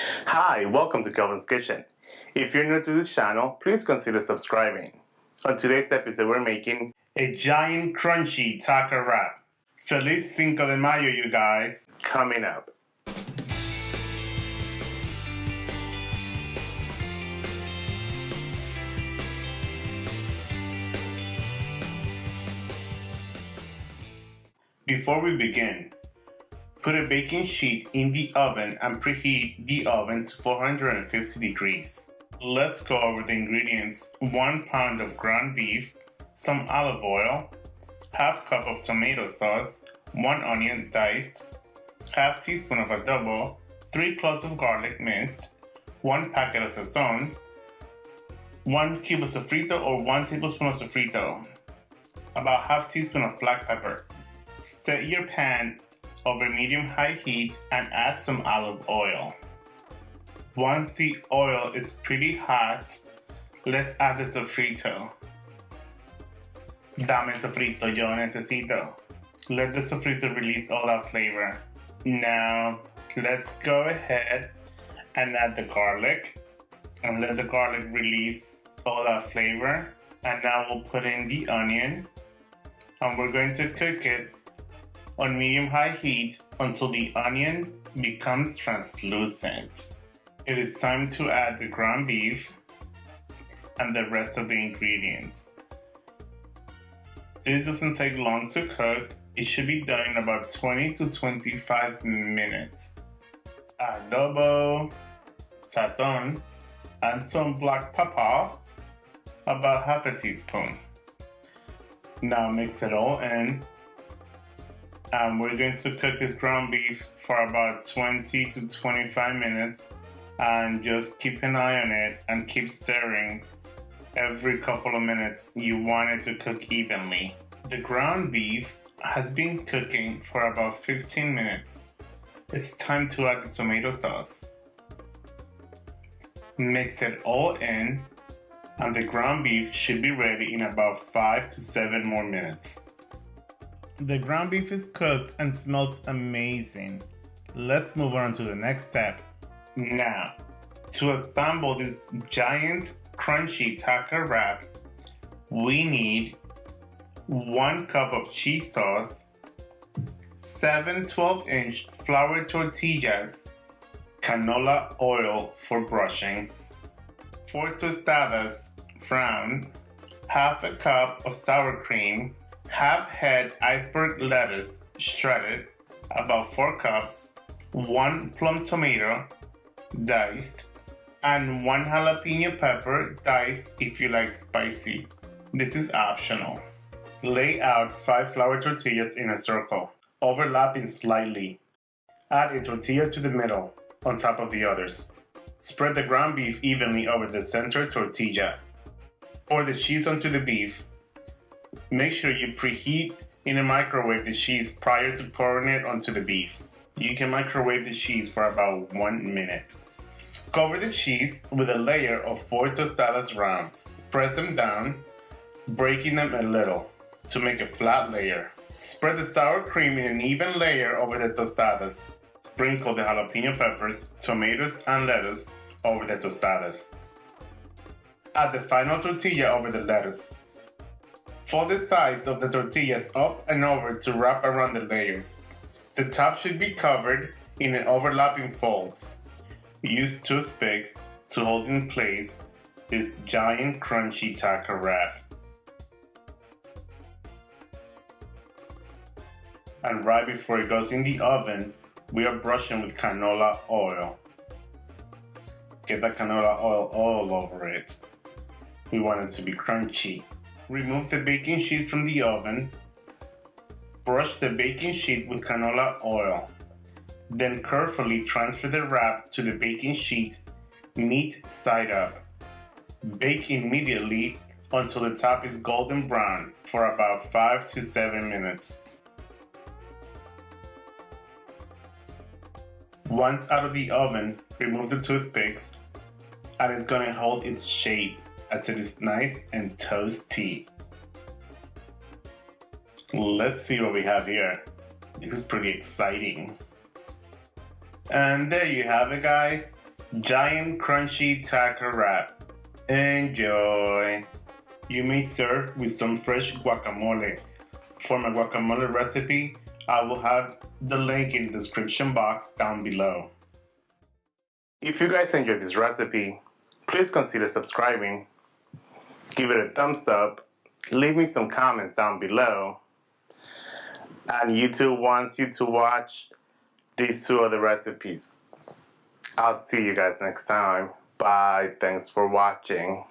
Hi, welcome to Kelvin's Kitchen. If you're new to this channel, please consider subscribing. On today's episode, we're making a giant crunchy taco wrap. Feliz Cinco de Mayo, you guys. Coming up. Before we begin, put a baking sheet in the oven and preheat the oven to 450 degrees. Let's go over the ingredients. 1 pound of ground beef, some olive oil, half cup of tomato sauce, 1 onion diced, half teaspoon of adobo, 3 cloves of garlic minced, 1 packet of sazon, 1 cube of sofrito or 1 tablespoon of sofrito, about half teaspoon of black pepper. Set your pan over medium-high heat and add some olive oil. Once the oil is pretty hot, let's add the sofrito. Dame sofrito, yo necesito. Let the sofrito release all that flavor. Now, let's go ahead and add the garlic and let the garlic release all that flavor. And now we'll put in the onion and we're going to cook it on medium-high heat until the onion becomes translucent. It is time to add the ground beef and the rest of the ingredients. This doesn't take long to cook. It should be done in about 20 to 25 minutes. Adobo, Sazon, and some black pepper, about half a teaspoon. Now mix it all in. We're going to cook this ground beef for about 20 to 25 minutes and just keep an eye on it and keep stirring every couple of minutes. You want it to cook evenly. The ground beef has been cooking for about 15 minutes. It's time to add the tomato sauce. Mix it all in and the ground beef should be ready in about 5 to 7 more minutes. The ground beef is cooked and smells amazing. Let's move on to the next step. Now, to assemble this giant crunchy taco wrap, we need 1 cup of cheese sauce, 7 12-inch flour tortillas, canola oil for brushing, 4 tostadas brown, half a cup of sour cream, half head iceberg lettuce shredded, about 4 cups, 1 plum tomato diced, and 1 jalapeno pepper diced if you like spicy. This is optional. Lay out 5 flour tortillas in a circle, overlapping slightly. Add a tortilla to the middle, on top of the others. Spread the ground beef evenly over the center tortilla. Pour the cheese onto the beef. Make sure you preheat in a microwave the cheese prior to pouring it onto the beef. You can microwave the cheese for about 1 minute. Cover the cheese with a layer of 4 tostadas rounds. Press them down, breaking them a little to make a flat layer. Spread the sour cream in an even layer over the tostadas. Sprinkle the jalapeno peppers, tomatoes, and lettuce over the tostadas. Add the final tortilla over the lettuce. Fold the sides of the tortillas up and over to wrap around the layers. The top should be covered in overlapping folds. Use toothpicks to hold in place this giant crunchy taco wrap. And right before it goes in the oven, we are brushing with canola oil. Get the canola oil all over it. We want it to be crunchy. Remove the baking sheet from the oven. Brush the baking sheet with canola oil. Then carefully transfer the wrap to the baking sheet, meat side up. Bake immediately until the top is golden brown for about 5 to 7 minutes. Once out of the oven, remove the toothpicks and it's going to hold its shape as it is nice and toasty. Let's see what we have here. This is pretty exciting. And there you have it, guys. giant crunchy taco wrap. Enjoy! You may serve with some fresh guacamole. For my guacamole recipe, I will have the link in the description box down below. If you guys enjoyed this recipe, please consider subscribing, give it a thumbs up, leave me some comments down below, and YouTube wants you to watch these 2 other recipes. I'll see you guys next time. Bye. Thanks for watching.